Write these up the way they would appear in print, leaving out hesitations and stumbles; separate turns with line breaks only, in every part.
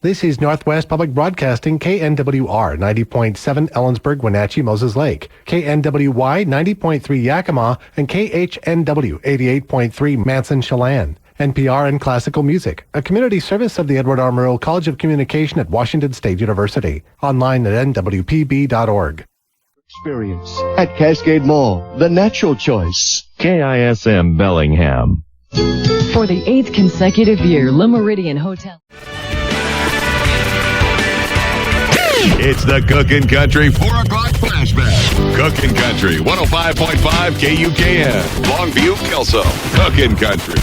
This is Northwest Public Broadcasting, KNWR 90.7 Ellensburg, Wenatchee, Moses Lake, KNWY 90.3 Yakima, and KHNW 88.3 Manson, Chelan. NPR and Classical Music, a community service of the Edward R. Murrow College of Communication at Washington State University. Online at nwpb.org.
Experience at Cascade Mall, the natural choice.
KISM Bellingham.
For the 8th consecutive year, Le Méridien Hotel.
It's the Cookin' Country 4 o'clock flashback. Cookin' Country 105.5 KUKN. Longview, Kelso. Cookin' Country.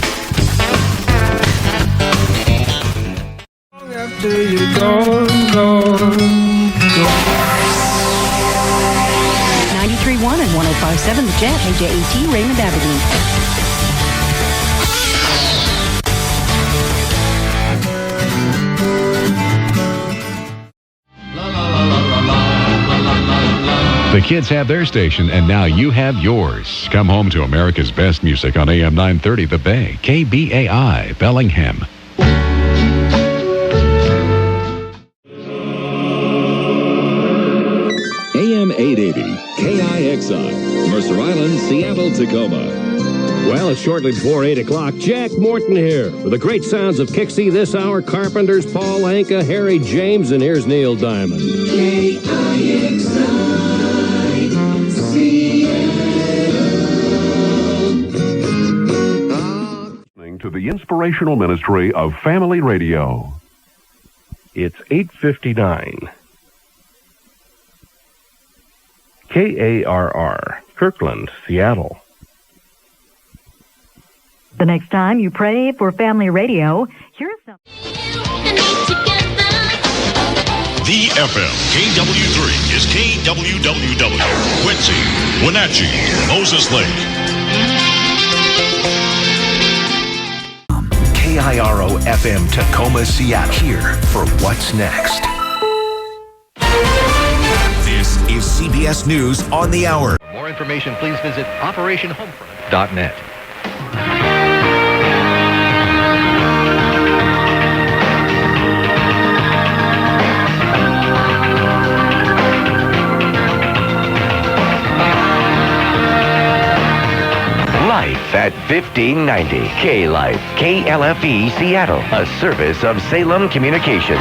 After you're gone.
93.1 and 105.7 The Jet. AJAT, Raymond Aberdeen.
The kids have their station, and now you have yours. Come home to America's best music on AM 930 The Bay, KBAI, Bellingham.
AM 880, KIXI, Mercer Island, Seattle, Tacoma.
Well, it's shortly before 8 o'clock. Jack Morton here with the great sounds of Kixie this hour. Carpenters, Paul Anka, Harry James, and here's Neil Diamond.
KIXI,
Listening to the inspirational ministry of Family Radio.
It's 8:59. KARR, Kirkland, Seattle.
The next time you pray for Family Radio, here's some.
The FM, KW3 is KWWW, Quincy, Wenatchee, Moses Lake.
KIRO FM Tacoma, Seattle. Here for What's Next. This is CBS News on the Hour.
For more information, please visit OperationHomefront.net.
Life at 1590 K-Life, KLFE Seattle, a service of Salem Communications.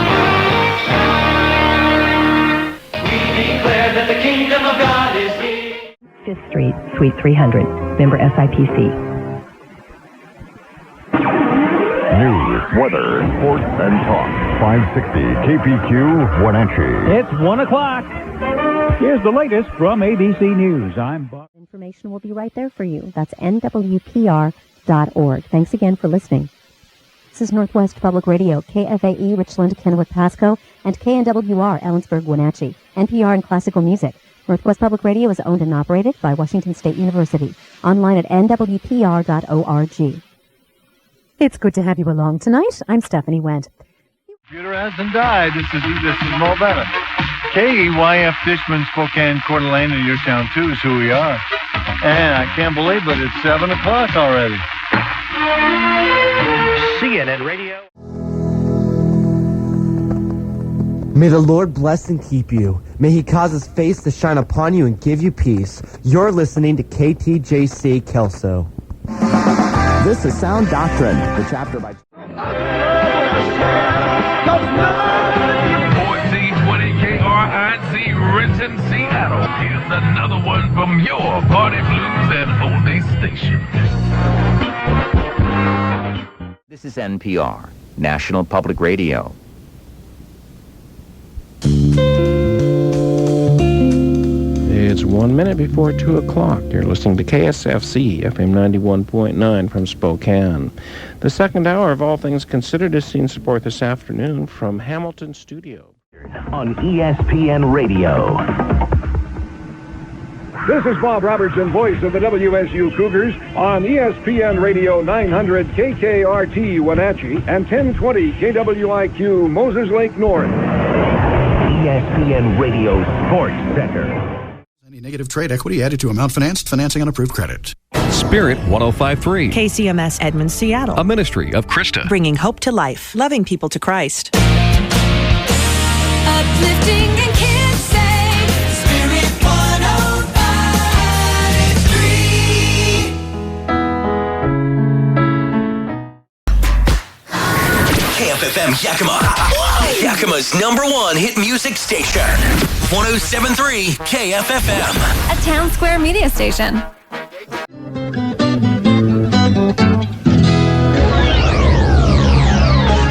we declare that the kingdom of God is here.
5th Street, Suite 300, member SIPC.
News, weather, sports, and talk. 560 KPQ, Wenatchee.
It's 1 o'clock. Here's the latest from ABC News. I'm Bob.
Information will be right there for you. That's nwpr.org. Thanks again for listening. This is Northwest Public Radio, KFAE, Richland, Kennewick, Pasco, and KNWR, Ellensburg, Wenatchee, NPR and Classical Music. Northwest Public Radio is owned and operated by Washington State University. Online at nwpr.org. It's good to have you along tonight. I'm Stephanie Wendt.
Computer hasn't died. This is Mo Bennett. KEYF Fishman, Spokane, Coeur d'Alene, and your town too is who we are. And I can't believe it. It's 7 o'clock already.
CNN Radio.
May the Lord bless and keep you. May he cause his face to shine upon you and give you peace. You're listening to KTJC Kelso. This is Sound Doctrine, the chapter by...
1420 KRIC, Renton, Seattle. Here's another one from your Party Blues and Oldies station.
This is NPR, National Public Radio.
It's 1 minute before 2 o'clock. You're listening to KSFC, FM 91.9 from Spokane. The second hour of All Things Considered is seen support this afternoon from Hamilton Studio.
On ESPN Radio.
This is Bob Robertson, voice of the WSU Cougars, on ESPN Radio 900 KKRT Wenatchee and 1020 KWIQ Moses Lake North.
ESPN Radio Sports Center.
Any negative trade equity added to amount financed, financing on approved credit.
Spirit 105.3.
KCMS Edmonds, Seattle.
A ministry of Krista.
Bringing hope to life, loving people to Christ.
Uplifting and kids say Spirit 105.3.
KFFM Yakima. Yakima's #1 hit music station. 107.3 KFFM.
A town square media station.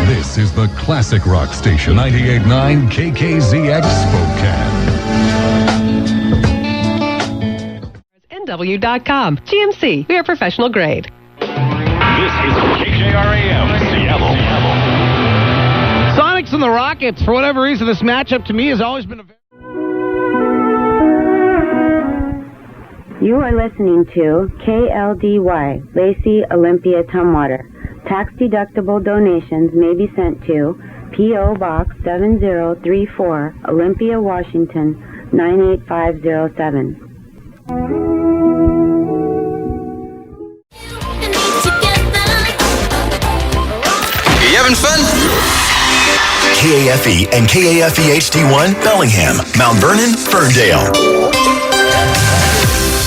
This is the classic rock station, 98.9 KKZX Spokane.
NW.com. GMC. We are professional grade.
This is KJRAM, Seattle.
Sonics and the Rockets. For whatever reason, this matchup to me has always been a very...
You are listening to KLDY, Lacey Olympia Tumwater. Tax-deductible donations may be sent to P.O. Box 7034, Olympia, Washington, 98507.
You having fun? KAFE and KAFE HD1, Bellingham, Mount Vernon, Ferndale.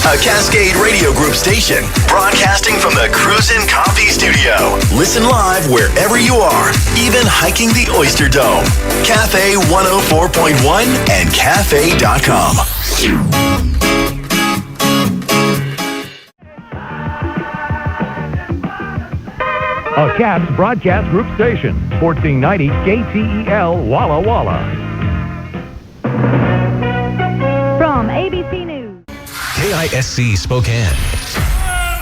A Cascade Radio Group station, broadcasting from the Cruisin' Coffee Studio. Listen live wherever you are, even hiking the Oyster Dome. Cafe 104.1 and cafe.com.
A Cats Broadcast Group station, 1490 KTEL Walla Walla.
From ABC News.
KISC Spokane.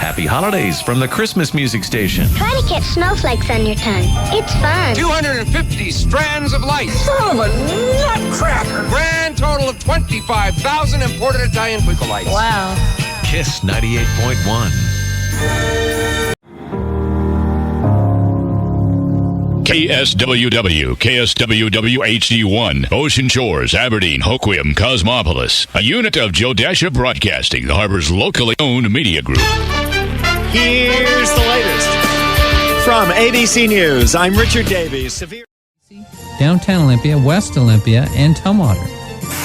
Happy holidays from the Christmas music station.
Try to get snowflakes on your tongue. It's fun.
250 strands of light. Son of a nutcracker. Grand total of 25,000 imported Italian twinkle lights.
Wow.
KISS 98.1.
KSWW, KSWW-HD1, Ocean Shores, Aberdeen, Hoquiam, Cosmopolis. A unit of Jodasha Broadcasting, the harbor's locally owned media group.
Here's the latest from ABC News. I'm Richard Davies. Severe
Downtown Olympia, West Olympia, and Tumwater.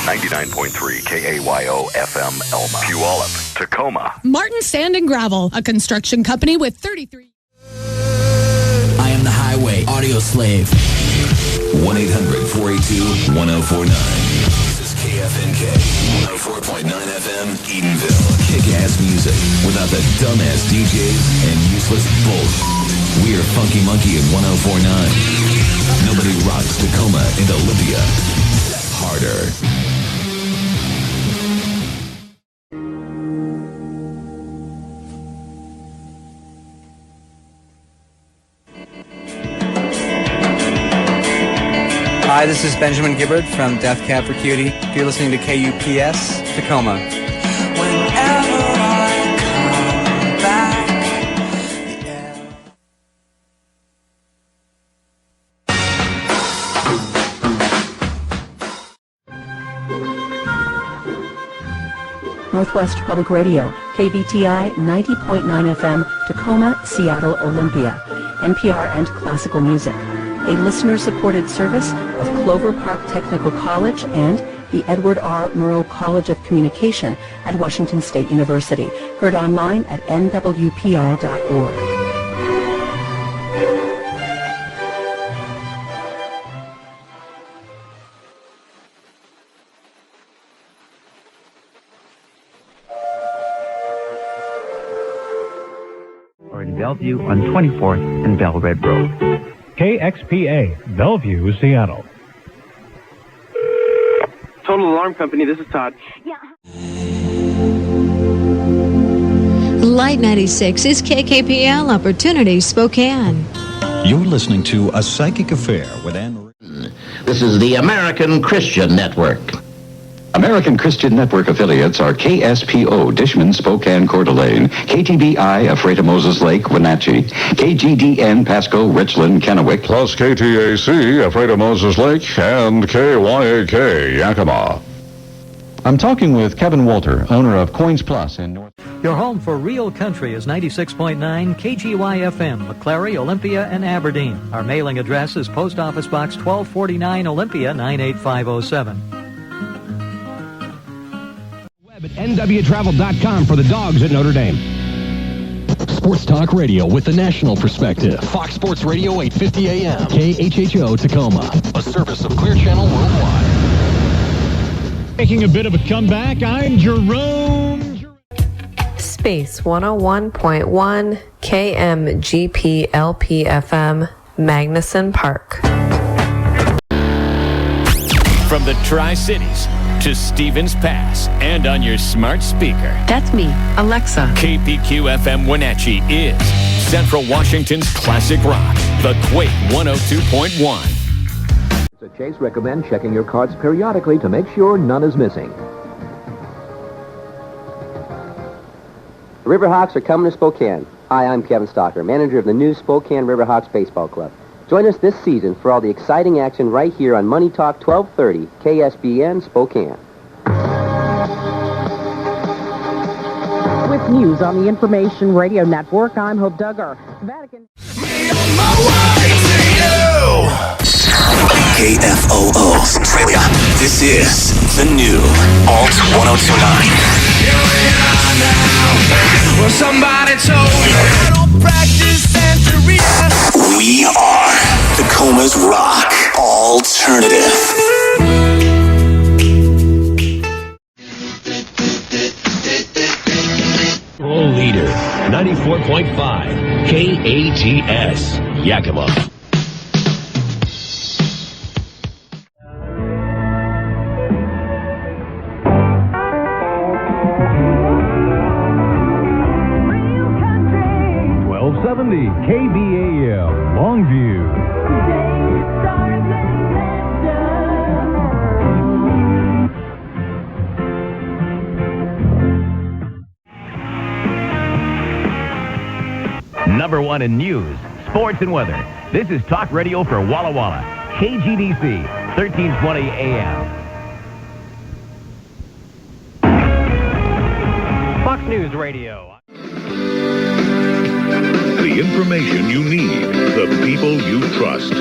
99.3 KAYO FM Elma, Puyallup, Tacoma.
Martin Sand and Gravel, a construction company with 33...
I am the highway audio slave. 1-800-482-1049. This is KFNK 104.9 FM, Edenville. Kick-ass music without the dumbass DJs and useless bullshit. We are Funky Monkey at 104.9. Nobody rocks Tacoma and Olympia harder.
Hi, this is Benjamin Gibbard from Death Cab for Cutie. You're listening to KUPS, Tacoma.
Whenever I come back.
Northwest Public Radio, KVTI 90.9 FM, Tacoma, Seattle, Olympia, NPR and classical music. A listener-supported service of Clover Park Technical College and the Edward R. Murrow College of Communication at Washington State University. Heard online at nwpr.org.
Or in Bellevue on 24th and Bell Red Road. KXPA, Bellevue, Seattle.
Total Alarm Company, this is Todd.
Light 96 is KKPL Opportunity Spokane.
You're listening to A Psychic Affair with Anne Marie.
This is the American Christian Network.
American Christian Network affiliates are KSPO, Dishman, Spokane, Coeur d'Alene, KTBI, Ephrata Moses Lake, Wenatchee, KGDN, Pasco, Richland, Kennewick,
plus KTAC, Ephrata Moses Lake, and KYAK, Yakima.
I'm talking with Kevin Walter, owner of Coins Plus in North...
Your home for real country is 96.9 KGY-FM, McClary, Olympia, and Aberdeen. Our mailing address is Post Office Box 1249, Olympia, 98507.
Web at nwtravel.com for the dogs at Notre Dame.
Sports Talk Radio with the national perspective.
Fox Sports Radio 850 AM.
KHHO Tacoma.
A service of Clear Channel Worldwide.
Making a bit of a comeback, I'm Jerome.
Space 101.1 KMGP-LP-FM, Magnuson Park.
From the Tri-Cities to Stevens Pass and on your smart speaker.
That's me, Alexa.
KPQ-FM Wenatchee is Central Washington's classic rock, the Quake 102.1.
So Chase recommends checking your carts periodically to make sure none is missing.
The Riverhawks are coming to Spokane. Hi, I'm Kevin Stalker, manager of the new Spokane Riverhawks Baseball Club. Join us this season for all the exciting action right here on Money Talk 1230, KSBN Spokane.
With news on the Information Radio Network, I'm Hope Duggar. Vatican.
KFOO Australia. This is the new Alt 1029.
Well, somebody told me I don't practice Santeria.
We are Tacoma's Rock Alternative.
World leader, 94.5 KATS, Yakima.
KBAL, Longview. Number one in news, sports, and weather. This is Talk Radio for Walla Walla. KGDC, 1320 AM.
Fox News Radio.
The information you need, the people you trust.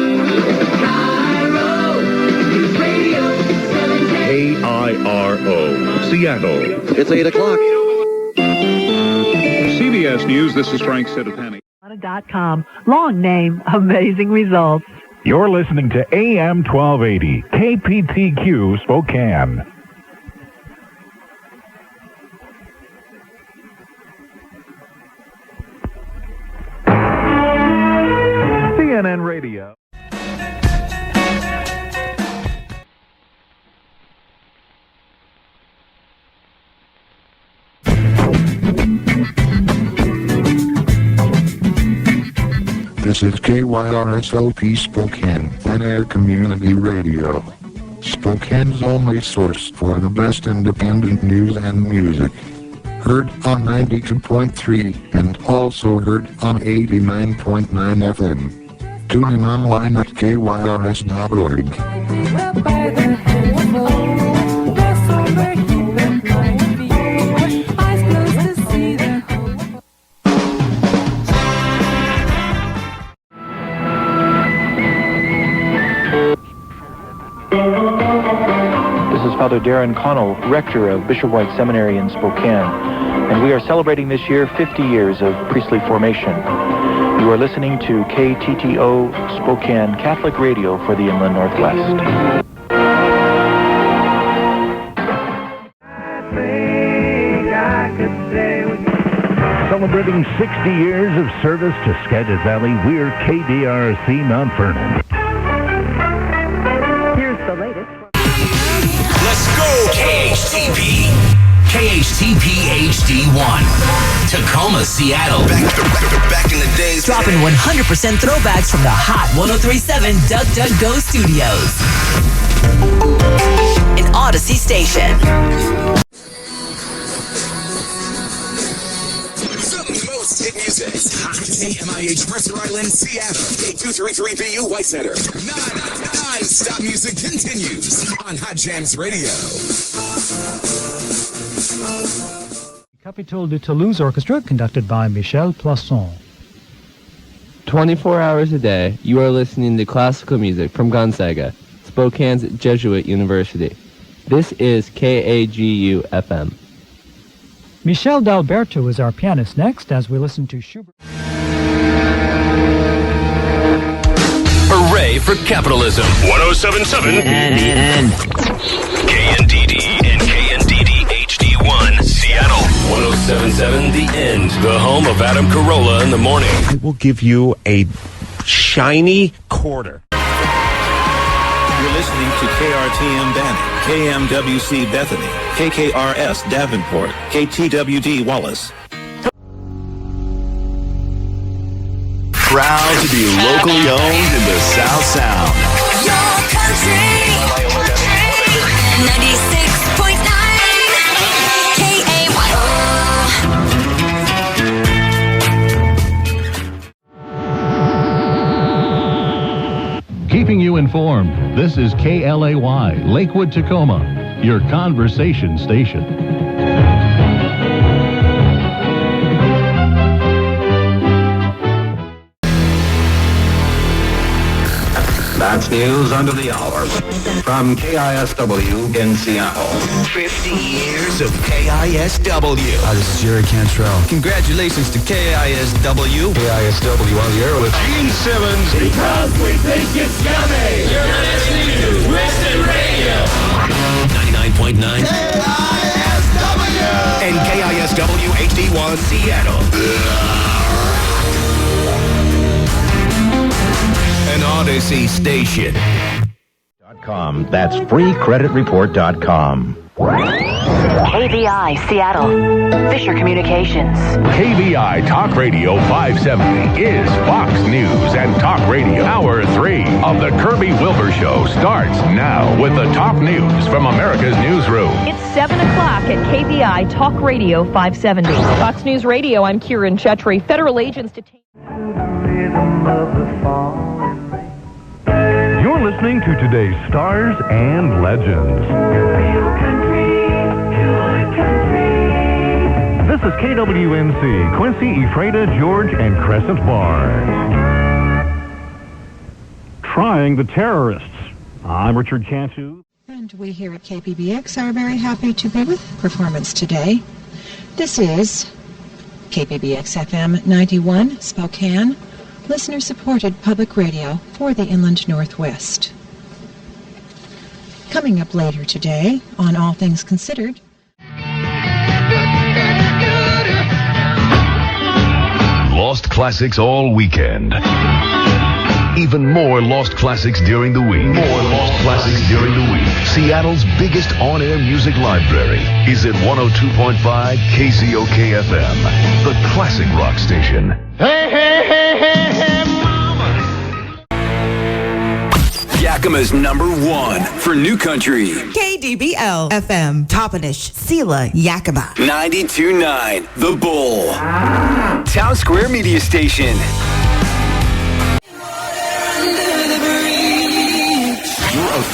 KIRO, Seattle.
It's 8 o'clock.
CBS News, this is Frank Sedapani.
.com. Long name, amazing results.
You're listening to AM 1280, KPTQ Spokane. CNN Radio.
This is KYRSLP Spokane, Fun Air Community Radio. Spokane's only source for the best independent news and music. Heard on 92.3 and also heard on 89.9 FM. Tune in online at kyrs.org.
This is Father Darren Connell, rector of Bishop White Seminary in Spokane, and we are celebrating this year 50 years of priestly formation. You are listening to KTTO Spokane Catholic Radio for the Inland Northwest.
Celebrating 60 years of service to Skagit Valley, we're KDRC Mount Vernon.
Here's the latest.
Let's go! KHTP. KHTP HD1. Tacoma, Seattle. Back in the days.
Dropping 100% throwbacks from the hot 103.7 DuckDuckGo Studios. An Odyssey station.
Most hit music. KMIH Mercer Island, Seattle. K233BU White Center. Non-stop music continues on Hot Jams Radio.
Capitole de Toulouse Orchestra, conducted by Michel Poisson.
24 hours a day, you are listening to classical music from Gonzaga, Spokane's Jesuit University. This is KAGU-FM.
Michel D'Alberto is our pianist next as we listen to Schubert.
Hooray for capitalism. 107.7 KNDD and KNDD HD1 Seattle. 107.7 The End, the home of Adam Carolla in the morning.
I will give you a shiny quarter.
You're listening to KRTM Banning, KMWC Bethany, KKRS Davenport, KTWD Wallace.
Proud to be locally owned in the South Sound.
Your country. 96.9 KAY.
Keeping you informed, this is KLAY, Lakewood, Tacoma, your conversation station.
That's news under the hour from KISW in Seattle.
50 years of KISW.
This is Jerry Cantrell. Congratulations to KISW.
KISW on the air with
Gene Simmons.
Because we think it's yummy. You're listening to Twisted Radio.
99.9
KISW.
and KISW HD1 Seattle. An Odyssey station.
That's freecreditreport.com.
KVI Seattle, Fisher Communications.
KVI Talk Radio 570 is Fox News and Talk Radio. Hour 3 of the Kirby Wilbur Show starts now with the top news from America's newsroom.
It's 7 o'clock at KVI Talk Radio 570. Fox News Radio, I'm Kieran Chetri. Federal agents detain...
You're listening to today's Stars and Legends. This is KWNC, Quincy, Ephrata, George, and Crescent Barnes. Trying the terrorists. I'm Richard Cantu.
And we here at KPBX are very happy to be with Performance today. This is KPBX FM 91, Spokane, listener-supported public radio for the Inland Northwest. Coming up later today on All Things Considered.
Lost classics all weekend. Even more lost classics during the week. Seattle's biggest on-air music library is at 102.5 KZOK FM, the classic rock station.
Hey, hey, hey, hey, hey, mama.
Yakima's #1 for new country.
KDBL FM, Toppenish, Sela, Yakima.
92.9 The Bull. Town Square Media Station.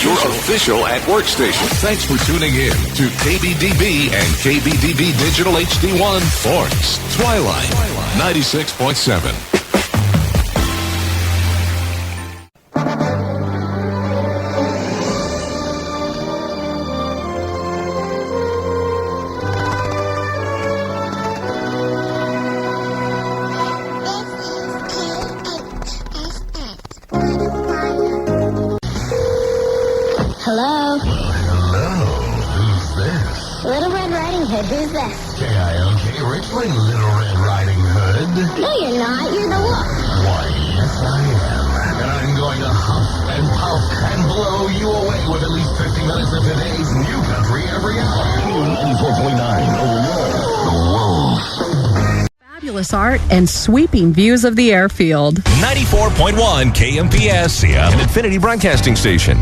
Your official at-work station. Thanks for tuning in to KBDB and KBDB Digital HD1 Forks. Twilight. 96.7.
Hello?
Hello. Who's this?
Little Red Riding Hood. Who's this?
KIOK Richland, Little Red Riding Hood.
No, you're not. You're the wolf.
Why, yes, I am. And I'm going to huff and puff and blow you away with at least 50 minutes of today's new country every hour. 94.9, The Wolf.
Fabulous art and sweeping views of the airfield.
94.1 KMPS, Seattle, an Infinity Broadcasting Station.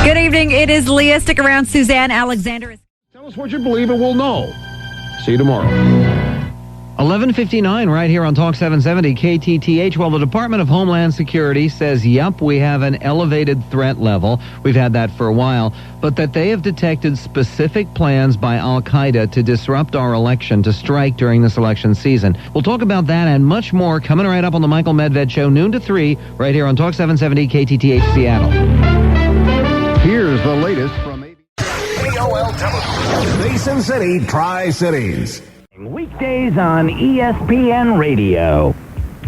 Good evening. It is Leah. Stick around. Suzanne Alexander.
Tell us what you believe and we'll know. See you tomorrow.
11:59 right here on Talk 770 KTTH. Well, the Department of Homeland Security says, yep, we have an elevated threat level. We've had that for a while, but that they have detected specific plans by Al-Qaeda to disrupt our election, to strike during this election season. We'll talk about that and much more coming right up on the Michael Medved Show, noon to 3, right here on Talk 770 KTTH Seattle.
Here's the latest from
AOL Television. Basin City, Tri-Cities.
Weekdays on ESPN Radio.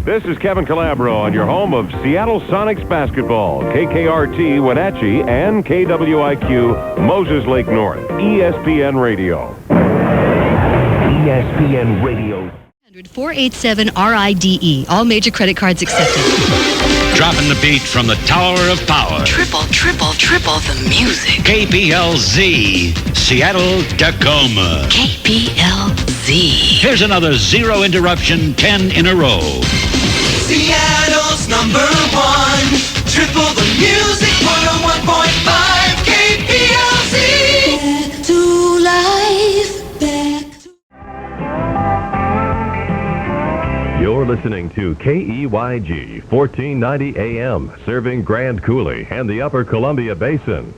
This is Kevin Calabro on your home of Seattle Sonics basketball, KKRT Wenatchee and KWIQ Moses Lake North, ESPN Radio.
ESPN Radio.
487-RIDE. All major credit cards accepted.
Dropping the beat from the Tower of Power.
Triple the music.
KPLZ, Seattle, Tacoma.
KPLZ.
Here's another zero interruption, 10 in a row.
Seattle's number one. Triple the music, 101.5 KPLZ. Back to life.
You're listening to KEYG 1490 AM, serving Grand Coulee and the Upper Columbia Basin.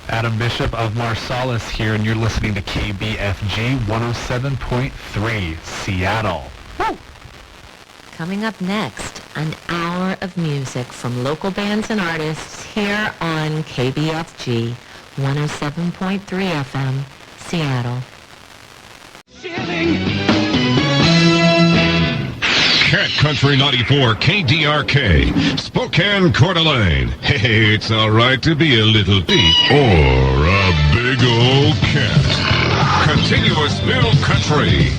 Adam Bishop of Marsalis here, and you're listening to KBFG 107.3 Seattle.
Woo! Coming up next, an hour of music from local bands and artists here on KBFG 107.3 FM, Seattle.
Cat Country 94 KDRK, Spokane, Coeur d'Alene. Hey, it's all right to be a little deep or a big old cat. Continuous new country.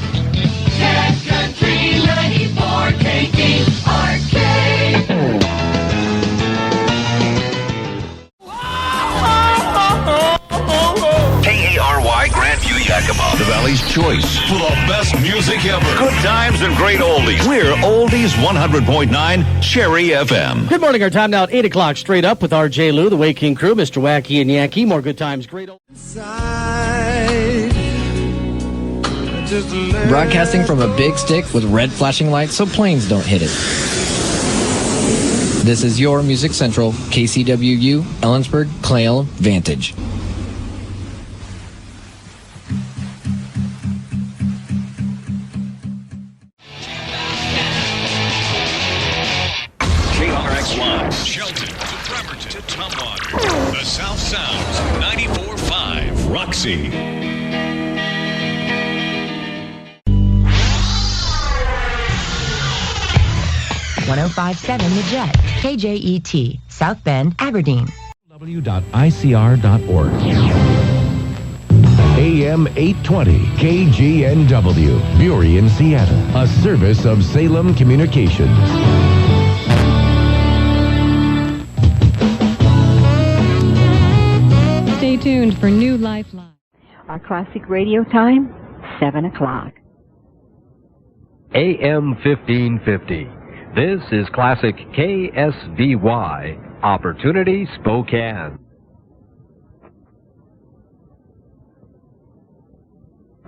Cat Country 94 KDRK.
KARY Grandview Yakima, the Valley's choice for the best music ever. Good times and great oldies. We're Oldies 100.9 Cherry FM.
Good morning. Our time now at 8 o'clock straight up with RJ Lou, the Waking Crew, Mr. Wacky and Yankee. More good times, great oldies.
Broadcasting from a big stick with red flashing lights so planes don't hit it. This is your Music Central, KCWU, Ellensburg, Clayle, Vantage.
Shelton to Bremerton to Tumwater. The South Sounds 94.5 Roxy.
.057 The Jet, KJET, South Bend, Aberdeen.
w.icr.org. AM 820 KGNW, Burien, Seattle. A service of Salem Communications.
Stay tuned for New Life Live.
Our classic radio time, 7 o'clock.
AM 1550. This is classic KSVY, Opportunity Spokane.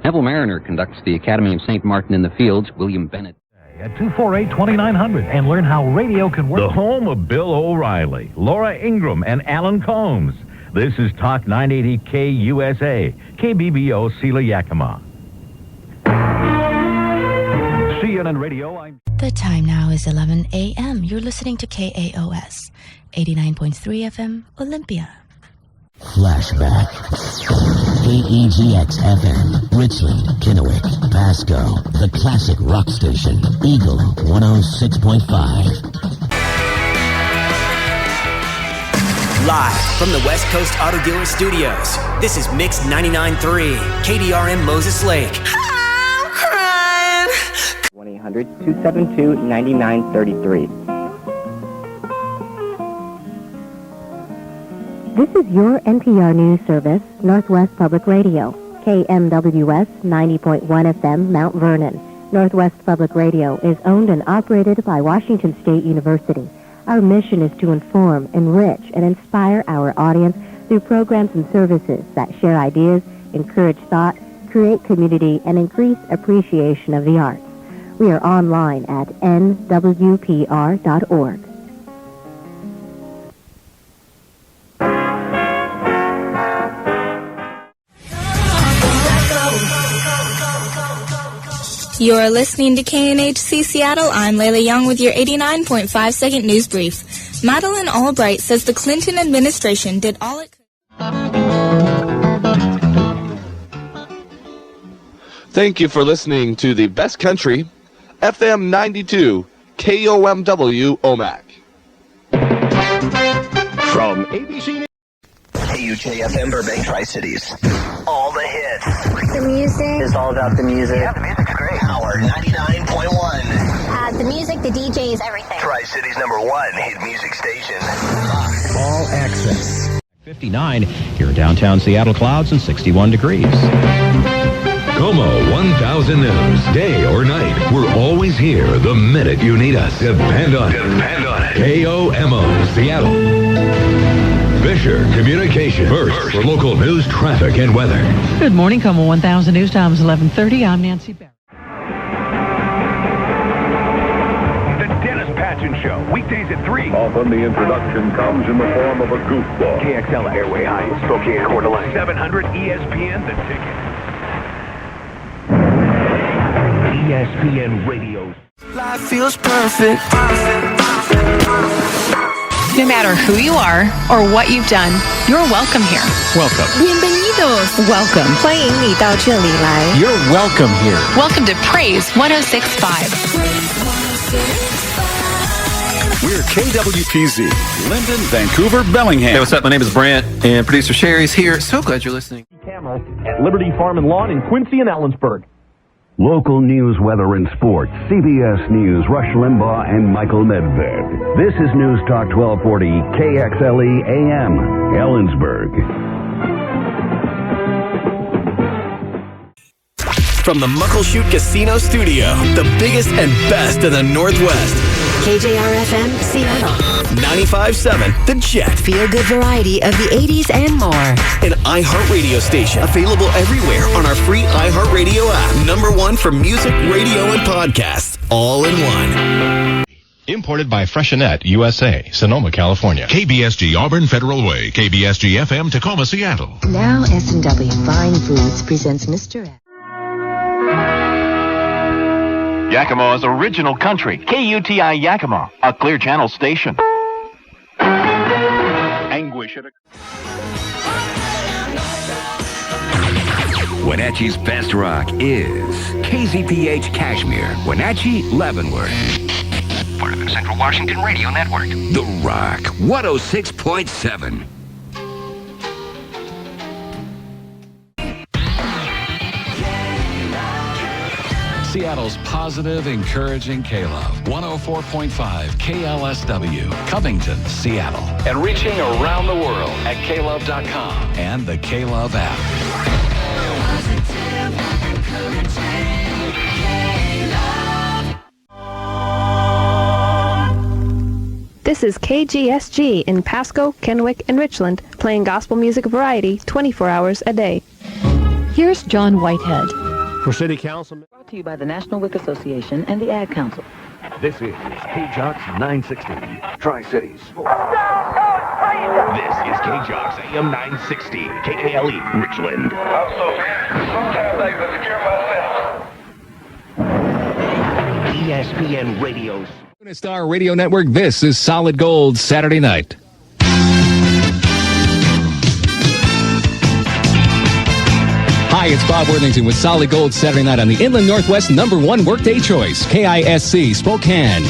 Neville Mariner conducts the Academy of St. Martin in the Fields. William Bennett.
At 248-2900 and learn how radio can work.
The home of Bill O'Reilly, Laura Ingram, and Alan Combs. This is Talk 980 KUSA, KBBO Sela Yakima. CNN Radio, I'm...
The time now is 11 a.m. You're listening to KAOS, 89.3 FM, Olympia.
Flashback. KEGX FM, Richland, Kennewick, Pasco, the classic rock station, Eagle 106.5.
Live from the West Coast Auto Dealer Studios, this is Mix 99.3, KDRM Moses Lake.
I'm crying.
1-800-272-9933.
This is your NPR News Service, Northwest Public Radio, KMWS 90.1 FM, Mount Vernon. Northwest Public Radio is owned and operated by Washington State University. Our mission is to inform, enrich, and inspire our audience through programs and services that share ideas, encourage thought, create community, and increase appreciation of the arts. We are online at nwpr.org.
You're listening to KNHC Seattle. I'm Layla Young with your 89.5-second news brief. Madeleine Albright says the Clinton administration did all it could.
Thank you for listening to the best country, FM 92, KOMW Omak.
From ABC KUJFM Burbank Tri-Cities. All the hits.
The music.
It's all about the music. Yeah, the music's great. Power 99.1.
The music, the DJs, everything.
Tri-Cities #1 hit music station.
All access. 59 here in downtown Seattle, clouds and 61 degrees.
Como 1000 News, day or night, we're always here the minute you need us. Depend on it. Depend on it. KOMO, Seattle. Fisher Communications. First for local news, traffic, and weather.
Good morning, Como 1000 News. Time is 11:30. I'm Nancy Barrett.
The Dennis Patchen Show, weekdays at 3.
Often the introduction comes in the form of a goofball.
KXL Airway Heights, Spokane, Coeur d'Alene. 700 ESPN, the ticket. ESPN Radio.
Life feels perfect.
No matter who you are or what you've done, you're welcome here.
Welcome.
Bienvenidos.
Welcome.
欢迎你到这里来.
You're welcome here.
Welcome to Praise 106.5.
We're KWPZ, Linden, Vancouver, Bellingham.
Hey, what's up? My name is Brant, and producer Sherry's here. So glad you're listening.
Camel at Liberty Farm and Lawn in Quincy and Ellensburg.
Local news, weather, and sports. CBS News, Rush Limbaugh and Michael Medved. This is News Talk 1240, KXLE AM, Ellensburg.
From the Muckleshoot Casino Studio, the biggest and best in the Northwest.
KJRFM Seattle.
95.7 The Jet.
Feel-good variety of the 80s and more.
An iHeartRadio station available everywhere on our free iHeartRadio app. #1 for music, radio, and podcasts, all in one.
Imported by Freshenet USA, Sonoma, California.
KBSG Auburn Federal Way, KBSG FM Tacoma, Seattle.
Now S&W Fine Foods presents Mr. F.
Yakima's original country, KUTI Yakima, a Clear Channel station.
Anguish at a...
Wenatchee's best rock is KZPH Kashmir, Wenatchee, Leavenworth.
Part of the Central Washington Radio Network.
The Rock, 106.7.
Seattle's positive, encouraging K-Love. 104.5 KLSW, Covington, Seattle. And reaching around the world at klove.com and the K-Love app.
This is KGSG in Pasco, Kennewick, and Richland, playing gospel music variety 24 hours a day.
Here's John Whitehead.
For City Council.
Brought to you by the National WIC Association and the Ad Council.
This is KJOX 960, Tri-Cities.
This is KJOX AM 960, KKLE, Richland. I'm so scared. Sometimes I even scare myself.
ESPN Radio's
Star Radio Network, this is Solid Gold Saturday night. Hi, it's Bob Worthington with Solid Gold Saturday night on the Inland Northwest #1 workday choice, KISC Spokane.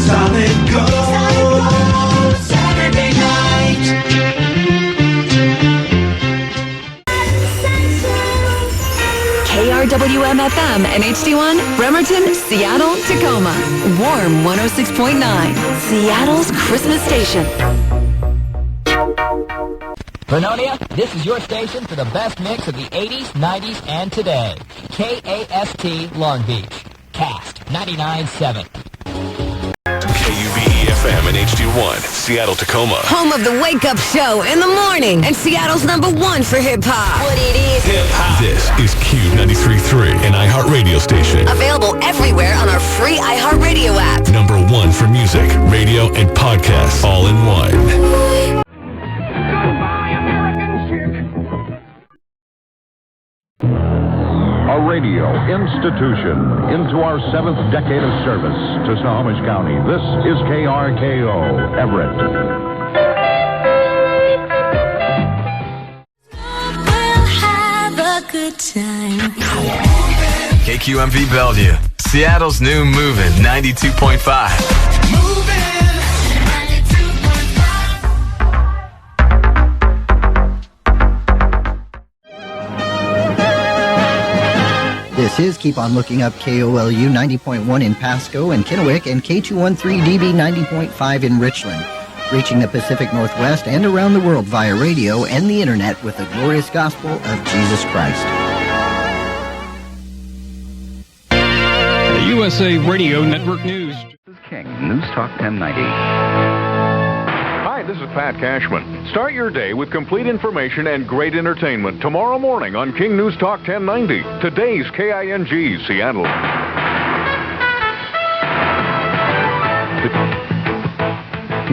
Solid Gold Saturday night.
KRWM-FM and HD1, Bremerton, Seattle, Tacoma. Warm 106.9, Seattle's Christmas station.
Vernonia, this is your station for the best mix of the 80s, 90s, and today. KAST Long Beach. Cast 99.7.
KUBEF
FM and HD1, Seattle-Tacoma.
Home of the wake-up show in the morning and Seattle's #1 for hip-hop. What it is.
Hip-hop. This is Q93.3, an iHeart radio station.
Available everywhere on our free iHeartRadio app.
#1 for music, radio, and podcasts, all in one.
A radio institution into our 7th decade of service to Snohomish County. This is KRKO, Everett.
We'll have a good time.
KQMV Bellevue, Seattle's new Movin' 92.5.
This is Keep On Looking Up KOLU 90.1 in Pasco and Kennewick and K213DB 90.5 in Richland, reaching the Pacific Northwest and around the world via radio and the internet with the glorious gospel of Jesus Christ.
The USA Radio Network News.
This is King, News Talk 1090.
Hi, this is Pat Cashman. Start your day with complete information and great entertainment tomorrow morning on King News Talk 1090. Today's KING, Seattle.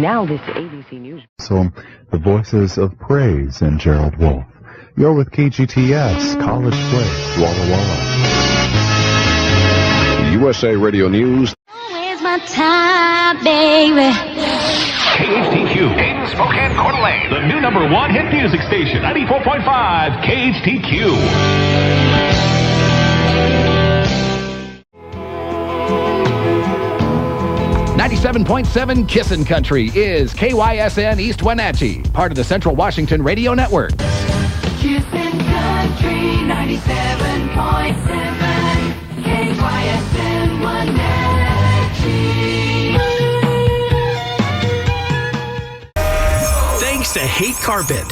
Now this ABC News.
So, the voices of praise and Gerald Wolfe. You're with KGTS, College Place, Walla Walla.
USA Radio News.
Where's my time, baby?
KHTQ, in Spokane, Coeur d'Alene. The new #1 hit music station, 94.5 KHTQ.
.7 Kissin' Country is KYSN East Wenatchee, part of the Central Washington Radio Network.
Kissin' Country 97.7 KYSN Wenatchee.
Thanks to Hate Carpet.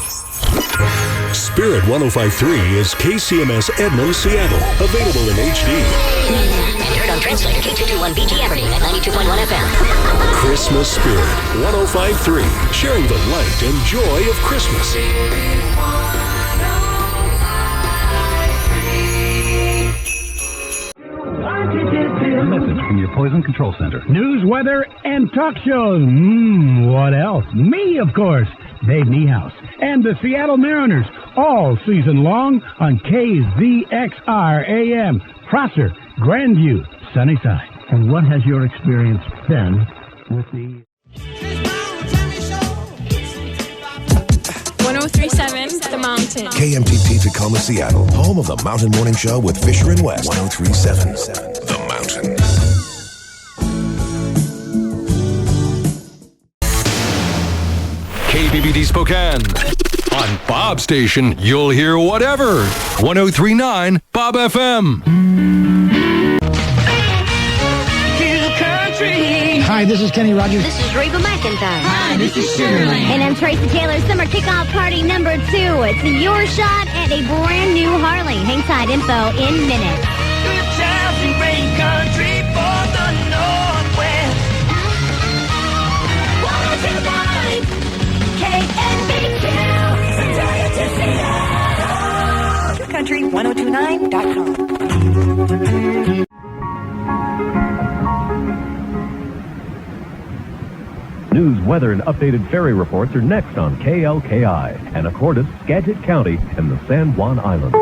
Spirit 105.3 is KCMS Edmond, Seattle. Available in HD.
And heard on Translator K221BG Evergreen at 92.1 FM.
Christmas Spirit 105.3. Sharing the light and joy of Christmas.
A message from your Poison Control Center. News, weather, and talk shows. What else? Me, of course. Dave Niehaus. And the Seattle Mariners all season long on KZXR AM. Prosser, Grandview, Sunnyside. And what has your experience been with the...
1037 The Mountain.
KMTT Tacoma, Seattle. Home of the Mountain Morning Show with Fisher and West. 1037 The Mountain.
KBBD Spokane. On Bob Station, you'll hear whatever. 1039 Bob FM.
Hi, this is Kenny Rogers.
This is Reba McIntyre.
Hi, this is Shirley.
And I'm Tracy Taylor. Summer Kickoff Party number 2. It's your shot at a brand new Harley. Hang tight, info in minutes.
Good times and great country for the Northwest. 102.9 KNBQ.
Country 1029.com.
News, weather, and updated ferry reports are next on KLKI, Anacortes, Skagit County, and the San Juan Islands.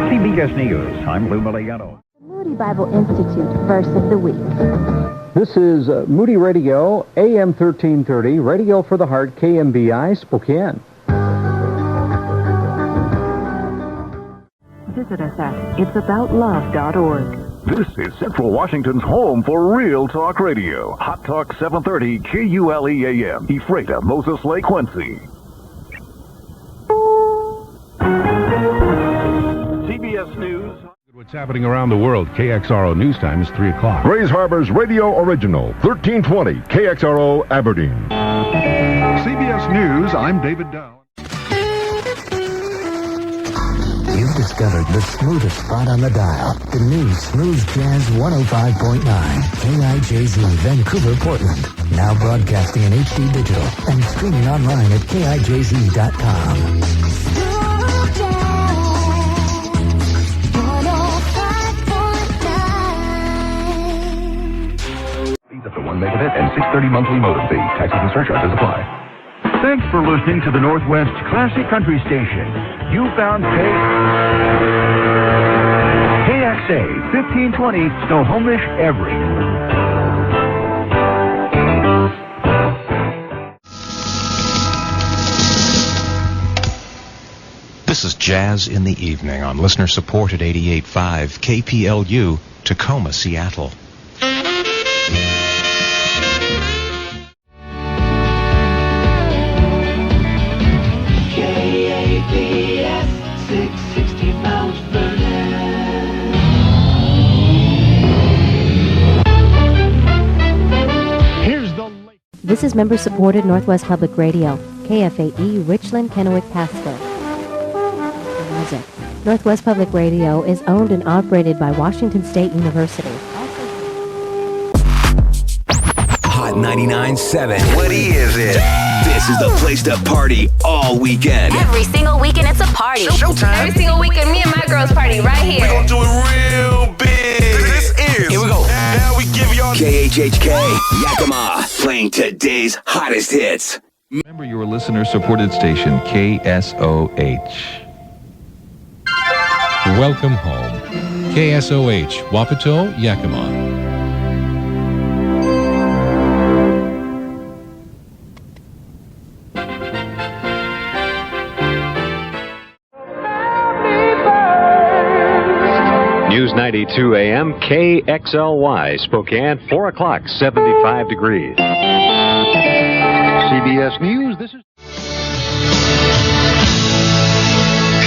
CBS News, I'm Lou Miliano.
Moody Bible Institute Verse of the Week.
This is Moody Radio, AM 1330, Radio for the Heart, KMBI, Spokane.
Visit us at itsaboutlove.org.
This is Central Washington's home for Real Talk Radio. Hot Talk 730 KULE AM. Ephrata, Moses Lake, Quincy.
CBS News. What's happening around the world? KXRO News Time is 3 o'clock. Grays Harbor's Radio Original, 1320 KXRO Aberdeen.
CBS News, I'm David Dow.
You
You've discovered the smoothest spot on the dial. The new Smooth Jazz 105.9. KIJZ, Vancouver, Portland. Now broadcasting in HD digital and streaming online at KIJZ.com.
Up to 1 megabit and $6.30 monthly modem fee. Taxes and surcharges apply. Thanks for listening to the Northwest Classic Country Station. You found KXA 1520 Snohomish, Everett.
This is Jazz in the Evening on listener-supported 88.5 KPLU, Tacoma, Seattle.
This is member-supported Northwest Public Radio, KFAE, Richland, Kennewick, Pasco. Music. Northwest Public Radio is owned and operated by Washington State University.
Hot 99.7. What is it? This is the place to party all weekend.
Every single weekend, it's a party.
Showtime.
Every single weekend, me and my girls party right here.
We're gonna do it real big. This is. Here we go. Now we give y'all KHHK, Yakima, playing today's hottest hits.
Remember your listener-supported station, KSOH.
Welcome home. KSOH, Wapato, Yakima.
News 92 AM, KXLY, Spokane, 4 o'clock, 75 degrees. CBS News, this is...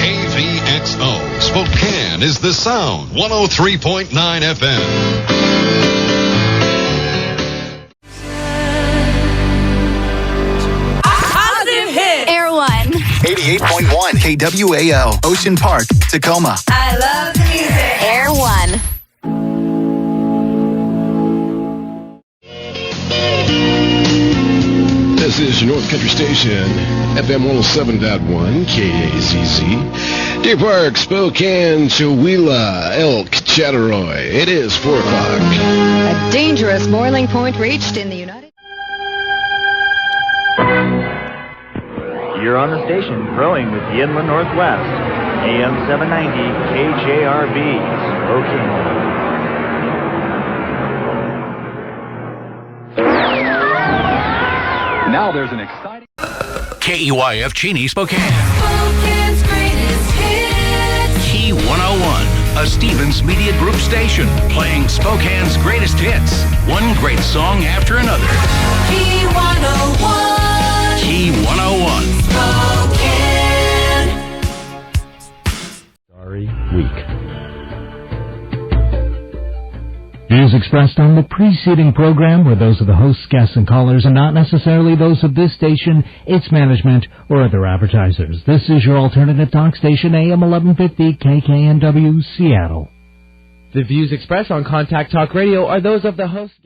KVXO, Spokane is the sound, 103.9 FM.
Positive hit. Air 1.
88.1 KWAL, Ocean Park, Tacoma.
I love the music. Air 1.
This is your North Country Station, FM 107.1, KACC. Deer Park, Spokane, Chewelah, Elk, Chatteroy. It is 4 o'clock.
A dangerous boiling point reached in the United...
You're on the station growing with the Inland Northwest. AM 790 KJRB, Spokane.
Now there's an exciting...
KEYF Cheney, Spokane.
Spokane's greatest hits.
Key 101, a Stevens Media Group station, playing Spokane's greatest hits. One great song after another.
Key 101.
Key 101.
Spokane.
Sorry, week. Views expressed on the preceding program were those of the hosts, guests, and callers, and not necessarily those of this station, its management, or other advertisers. This is your alternative talk station, AM 1150 KKNW, Seattle.
The views expressed on Contact Talk Radio are those of the host.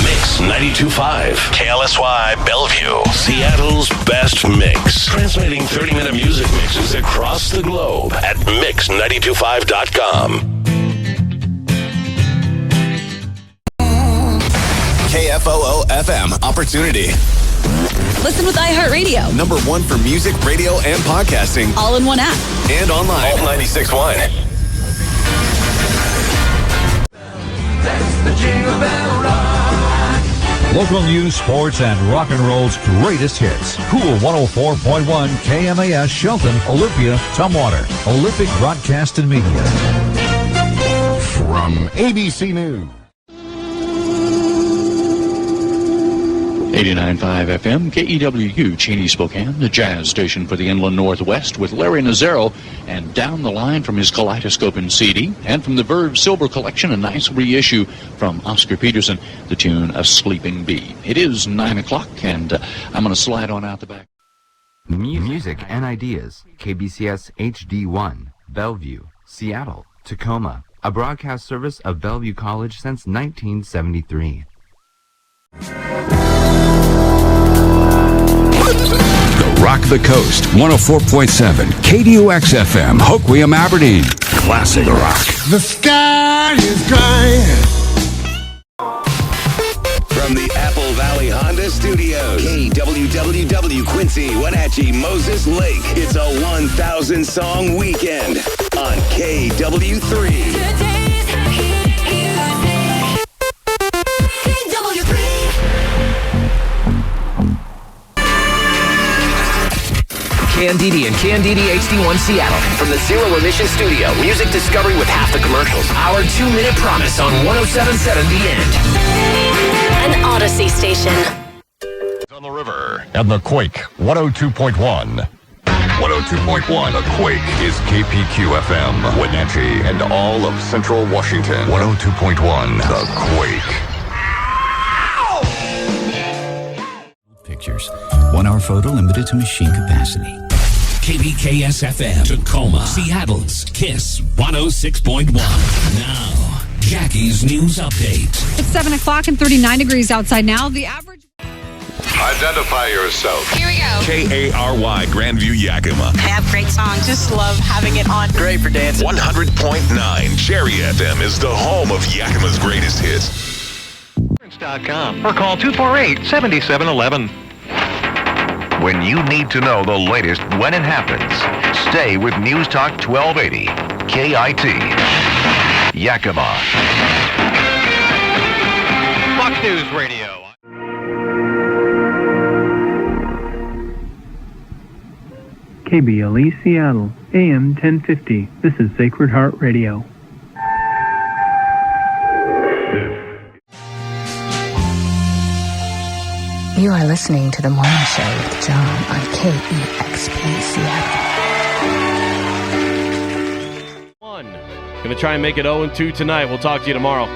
Mix 92.5, KLSY Bellevue, Seattle's best mix. Translating 30-minute music mixes across the globe at mix925.com.
KFOO FM Opportunity.
Listen with iHeartRadio.
#1 for music, radio, and podcasting.
All in one app.
And online. Alt 96.1.
That's the Jingle Bell Rock.
Local news, sports, and rock and roll's greatest hits. Cool 104.1 KMAS, Shelton, Olympia, Tumwater. Olympic Broadcast and Media.
From ABC News.
89.5 FM, KEWU, Cheney, Spokane, the jazz station for the Inland Northwest, with Larry Nazzaro, and down the line from his Kaleidoscope and CD, and from the Verve Silver Collection, a nice reissue from Oscar Peterson, the tune A Sleeping Bee. It is 9 o'clock, and I'm going to slide on out the back.
Music and ideas. KBCS HD1, Bellevue, Seattle, Tacoma. A broadcast service of Bellevue College since 1973.
Rock the Coast, 104.7, KDUX-FM, Hoquiam, Aberdeen. Classic rock.
The sky is crying.
From the Apple Valley Honda Studios, KWWW Quincy, Wenatchee, Moses Lake. It's a 1,000-song weekend on KW3.
Candidi and Candidi HD1 Seattle. From the Zero Emission Studio, music discovery with half the commercials. Our 2-minute promise on 107.7 The End.
An Odyssey station.
On the river and the Quake 102.1. 102.1. The Quake is KPQ FM, Wenatchee, and all of Central Washington. 102.1. The Quake.
Pictures. 1 hour photo limited to machine capacity.
KBKS-FM, Tacoma, Seattle's KISS 106.1. Now, Jackie's News Update.
It's 7 o'clock and 39 degrees outside now. The average...
Identify yourself.
Here we go.
KARY, Grandview, Yakima.
I have great songs. Just love having it on. Great for dancing.
100.9. Cherry FM is the home of Yakima's greatest hits.
.com or call 248-7711. When you need to know the latest when it happens, stay with News Talk 1280, KIT, Yakima. Fox News Radio.
KBLE Seattle, AM 1050. This is Sacred Heart Radio.
You are listening to The Morning Show with John on KEXP Seattle.
Gonna try and make it 0-2 tonight. We'll talk to you tomorrow.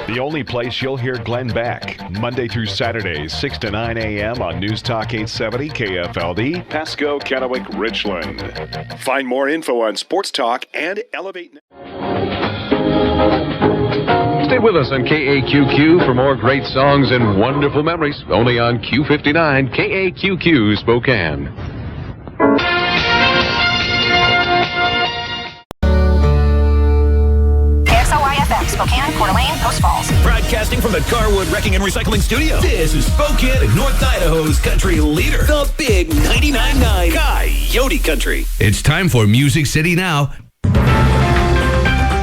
The only place you'll hear Glenn Beck, Monday through Saturday, 6 to 9 a.m. on News Talk 870 KFLD, Pasco, Kennewick, Richland. Find more info on Sports Talk and Elevate.
Stay with us on KAQQ for more great songs and wonderful memories. Only on Q59, KAQQ Spokane.
KXLY-FM, Spokane, Coeur d'Alene, Post Falls.
Broadcasting from the Carwood Wrecking and Recycling Studio. This is Spokane and North Idaho's country leader, the big 99.9 Coyote Country.
It's time for Music City Now.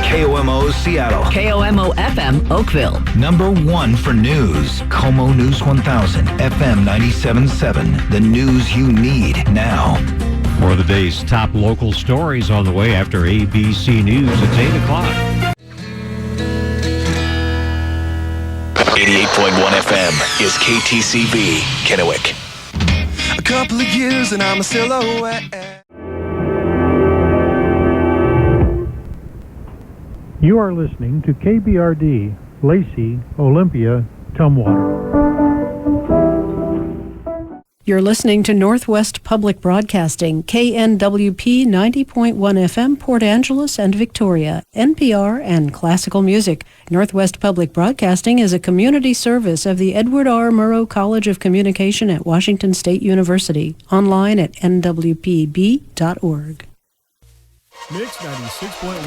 KOMO Seattle.
KOMO-FM, Oakville.
Number 1 for news. Como News 1000, FM 97.7. The news you need now.
More of the day's top local stories on the way after ABC News. It's 8 o'clock.
88.1 FM is KTCB, Kennewick.
A couple of years and I'm a silhouette.
You are listening to KBRD, Lacey, Olympia, Tumwater.
You're listening to Northwest Public Broadcasting, KNWP 90.1 FM, Port Angeles and Victoria, NPR and classical music. Northwest Public Broadcasting is a community service of the Edward R. Murrow College of Communication at Washington State University. Online at nwpb.org.
Mix 96.1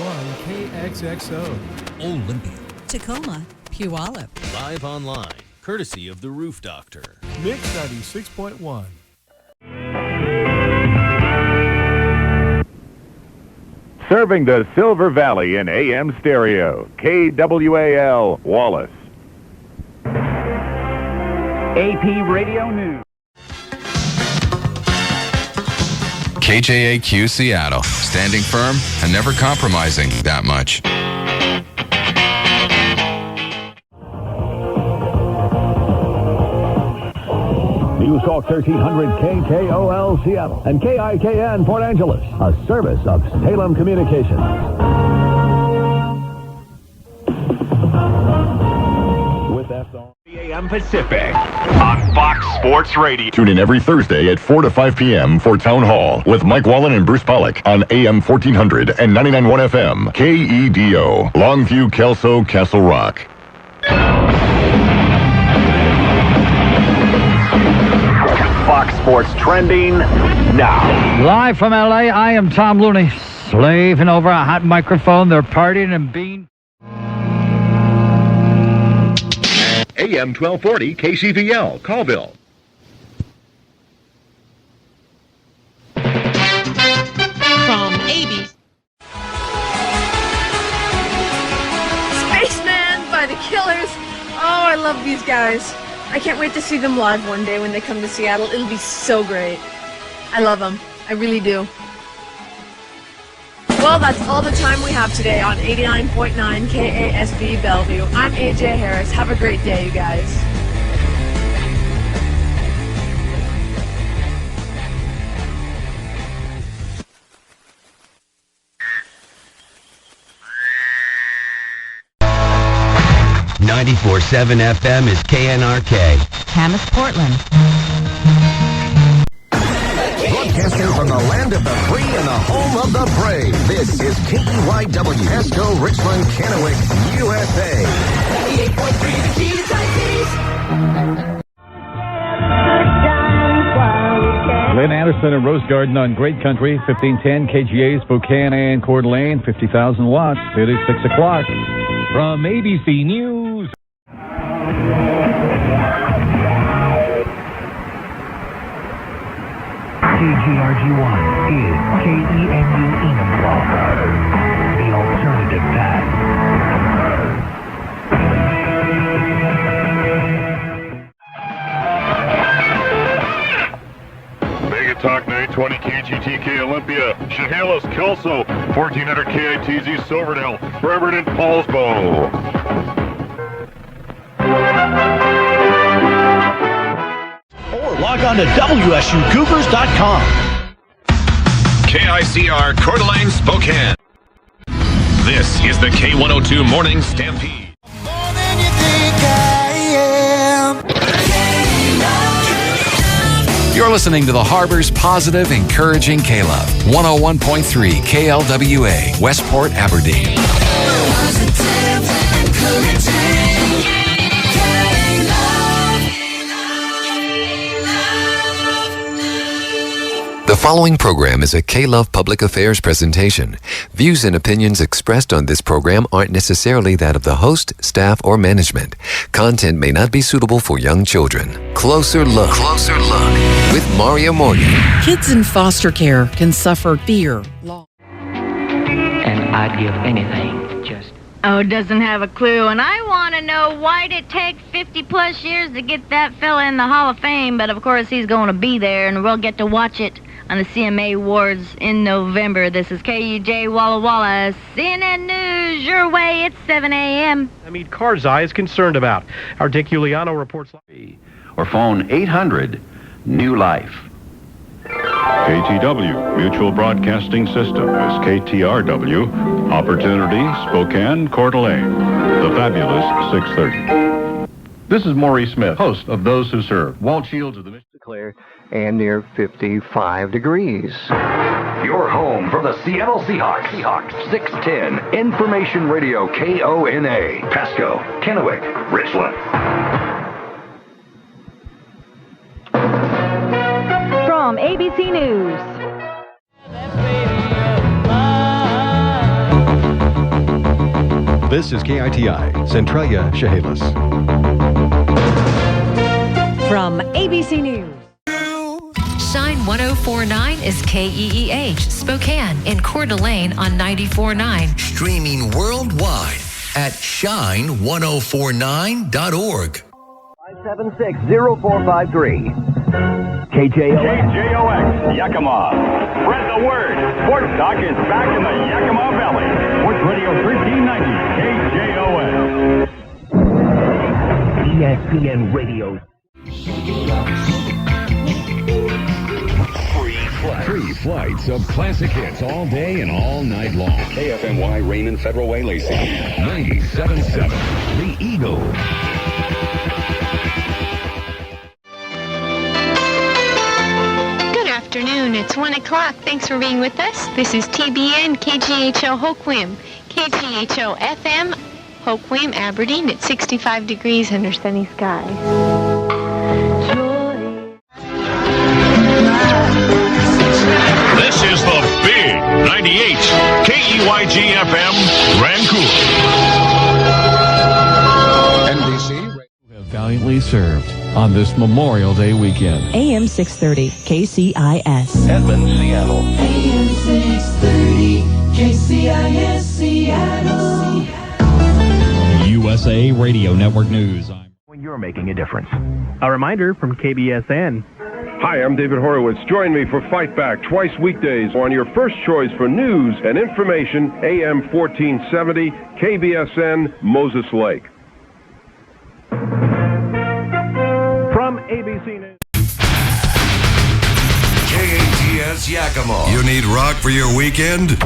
KXXO.
Olympia. Tacoma. Puyallup.
Live online, courtesy of the Roof Doctor. Mix 96.1.
Serving the Silver Valley in AM stereo, KWAL, Wallace.
AP Radio News.
KJAQ Seattle, standing firm and never compromising that much.
News Talk 1300 KKOL Seattle and KIKN Port Angeles, a service of Salem Communications. With that song.
p.m. Pacific on Fox Sports Radio.
Tune in every Thursday at 4 to 5 p.m. for Town Hall with Mike Wallen and Bruce Pollack on AM 1400 and 99.1 FM KEDO, Longview, Kelso, Castle Rock.
Fox Sports trending now.
Live from L.A., I am Tom Looney. Slaving over a hot microphone, they're partying and being...
AM 1240 KCVL, Colville.
From ABC.
Spaceman by the Killers. Oh, I love these guys. I can't wait to see them live one day when they come to Seattle. It'll be so great. I love them. I really do. Well, that's all the time we have today on 89.9 KASB Bellevue. I'm AJ Harris. Have a great day, you guys.
.7 FM is KNRK.
Camas, Portland.
Broadcasting from the land of the free and the home of the brave. This is KEYW, Pasco, Richland, Kennewick, USA. 98.3 the Keys
Glenn Anderson and Rose Garden on Great Country, 1510 KGA, Spokane and Coeur d'Alene, 50,000 watts. It is 6 o'clock. From ABC News.
KGRG1 is KENU Enumclaw. The alternative path.
Mega Talk 920 KGTK Olympia, Chehalis, Kelso, 1400 KITZ Silverdale, Bremerton, Paulsbo.
Or log on to WSUCougars.com.
KICR Coeur d'Alene, Spokane. This is the K102 Morning Stampede.
You're listening to the Harbor's positive, encouraging K-Love. 101.3 KLWA, Westport, Aberdeen. The following program is a K-Love Public Affairs presentation. Views and opinions expressed on this program aren't necessarily that of the host, staff, or management. Content may not be suitable for young children. Closer Look with Maria Morgan.
Kids in foster care can suffer fear.
And I'd give anything just...
Oh, doesn't have a clue. And I want to know, why did it take 50-plus years to get that fella in the Hall of Fame? But, of course, he's going to be there, and we'll get to watch it on the CMA Awards in November. This is KUJ Walla Walla. CNN News, your way. It's 7 a.m.
Hamid Karzai is concerned about. Our Dick Giuliano reports live.
Or phone 800-NEW-LIFE.
KTW, Mutual Broadcasting System, is KTRW, Opportunity, Spokane, Coeur d'Alene, the fabulous 630.
This is Maurice Smith, host of Those Who Serve. Walt Shields of the Mission
Declare and near 55 degrees.
Your home from the Seattle Seahawks. 610 Information Radio KONA. Pasco, Kennewick, Richland.
From ABC News.
This is KITI, Centralia, Chehalis.
From ABC News.
Shine 104.9 is KEEH, Spokane, in Coeur d'Alene on 94.9.
Streaming worldwide at shine1049.org.
576-0453. KJOX, Yakima. Spread the word. Sports Talk is back in the Yakima Valley. Sports Radio 1390, KJOX. ESPN Radio.
Free flights of classic hits all day and all night long. KFNY Raymond Federal Way Lacey. 97.7. The Eagle.
1 o'clock. Thanks for being with us. This is TBN KGHO Hoquiam. KGHO FM, Hoquiam, Aberdeen at 65 degrees under sunny skies.
This is the Big 98 KEYG FM, Vancouver.
NBC have valiantly served on this Memorial Day weekend.
AM 630, KCIS.
Edmond, Seattle.
AM 630, KCIS, Seattle.
USA Radio Network News.
When you're making a difference.
A reminder from KBSN.
Hi, I'm David Horowitz. Join me for Fight Back twice weekdays on your first choice for news and information, AM 1470, KBSN, Moses Lake.
From ABC News.
KATS Yakima. You need rock for your weekend?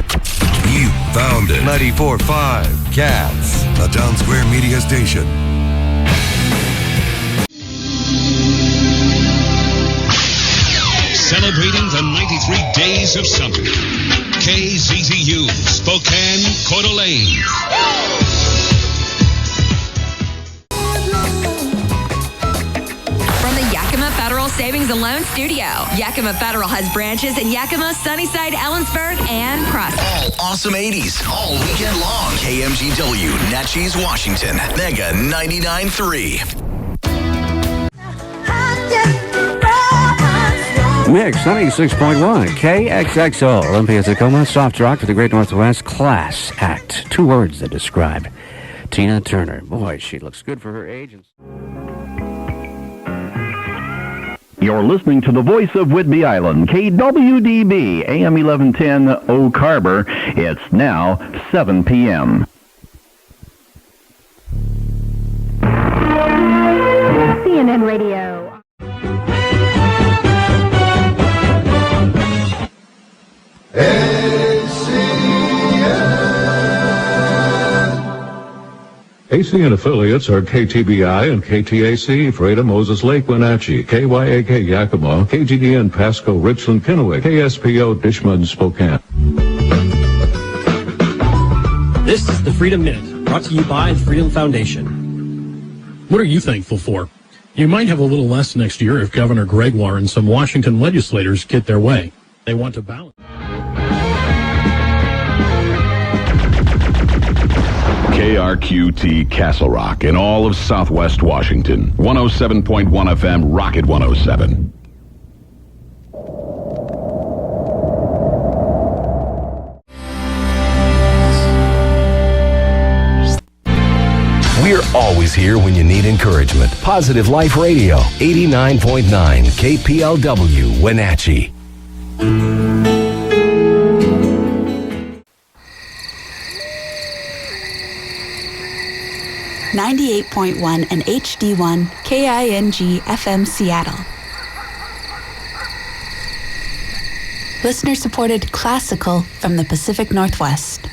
You found it. 94.5 Cats, a Town Square media station.
Celebrating the 93 days of summer. KZZU, Spokane, Coeur d'Alene.
From the Yakima Federal Savings and Loan Studio, Yakima Federal has branches in Yakima, Sunnyside, Ellensburg, and Cross.
All awesome 80s, all weekend long. KMGW, Natchez, Washington. Mega 99.3.
Mix 96.1 KXXO Olympia Tacoma soft rock for the Great Northwest Class Act. 2 words that describe Tina Turner. Boy, she looks good for her age.
You're listening to the voice of Whidbey Island, KWDB, AM 1110 Oak Harbor. It's now 7 p.m.
CNN Radio.
ACN affiliates are KTBI and KTAC, Freda, Moses Lake, Wenatchee, KYAK, Yakima, KGDN, Pasco, Richland, Kennewick, KSPO, Dishman, Spokane.
This is the Freedom Minute, brought to you by the Freedom Foundation.
What are you thankful for? You might have a little less next year if Governor Gregoire and some Washington legislators get their way. They want to balance.
KRQT Castle Rock in all of Southwest Washington. 107.1 FM, Rocket 107.
We're always here when you need encouragement. Positive Life Radio, 89.9 KPLW, Wenatchee.
98.1 and HD1 KING FM Seattle. Listener-supported classical from the Pacific Northwest.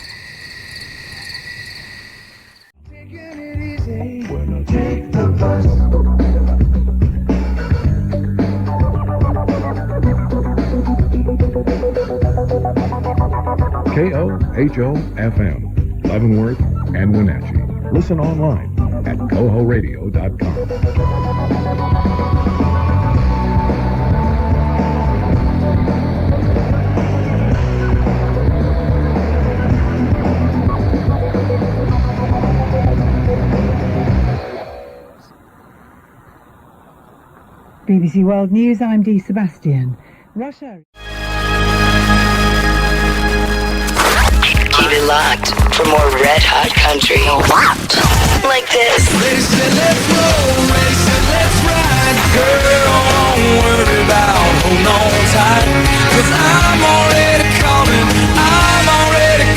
KOHO-FM, Leavenworth and Wenatchee. Listen online at cohoradio.com.
BBC World News, I'm Dee Sebastian. Russia.
Keep it locked for more red hot country. Like this.
Ready, set, let's roll. Ready, set, let's ride. Girl, don't worry about holding on tight. 'Cause I'm already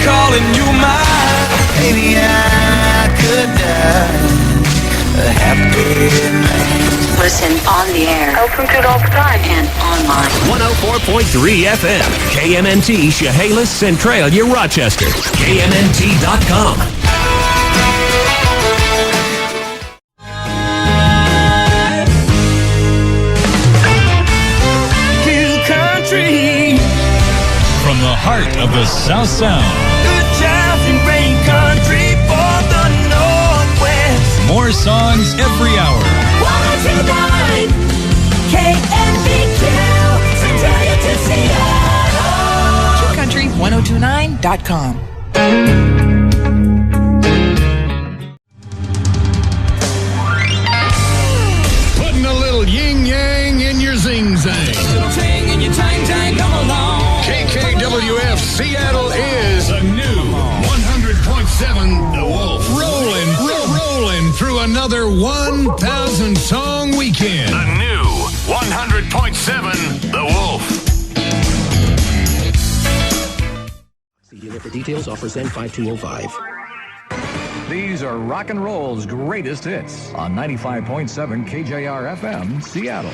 calling you mine. Baby, I could die a happy man.
Listen on the air. Open good all the time. And online.
104.3 FM. KMNT, Chehalis, Centralia, Rochester. KMNT.com.
Hill country,
heart of the South Sound.
Good jobs in rain country for the Northwest.
More songs every hour.
102.9 KNBQ, Centralia to Seattle.
Country1029.com.
Putting a little yin-yang in your zing-zang.
Little ting in your tang-tang, come along.
KKWF Seattle is a new 100.7 The Wolf. Rolling through another 1,000-song weekend. The new 100.7 The Wolf.
See dealer for details. Offers end 5205.
These are rock and roll's greatest hits on 95.7 KJR FM, Seattle.